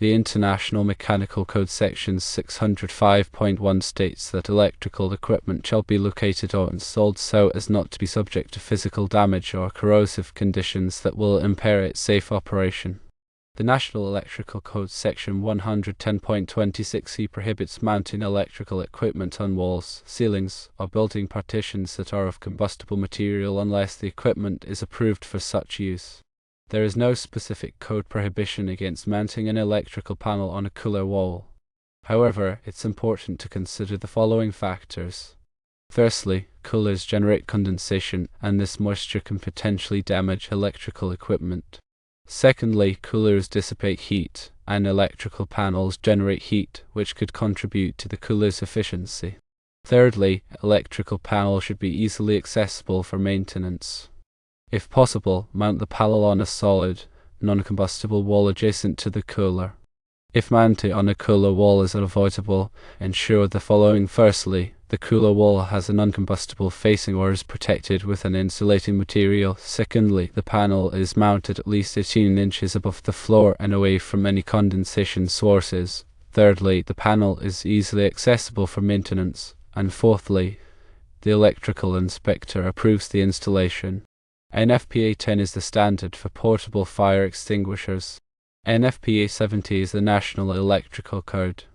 The International Mechanical Code Section 605.1 states that electrical equipment shall be located or installed so as not to be subject to physical damage or corrosive conditions that will impair its safe operation. The National Electrical Code Section 110.26c prohibits mounting electrical equipment on walls, ceilings, or building partitions that are of combustible material unless the equipment is approved for such use. There is no specific code prohibition against mounting an electrical panel on a cooler wall. However, it's important to consider the following factors. Firstly, coolers generate condensation, and this moisture can potentially damage electrical equipment. Secondly, coolers dissipate heat, and electrical panels generate heat, which could contribute to the cooler's efficiency. Thirdly, electrical panels should be easily accessible for maintenance. If possible, mount the panel on a solid, non-combustible wall adjacent to the cooler. If mounting on a cooler wall is unavoidable, ensure the following. Firstly, the cooler wall has a non-combustible facing or is protected with an insulating material. Secondly, the panel is mounted at least 18 inches above the floor and away from any condensation sources. Thirdly, the panel is easily accessible for maintenance. And fourthly, the electrical inspector approves the installation. NFPA 10 is the standard for portable fire extinguishers. NFPA 70 is the National Electrical Code.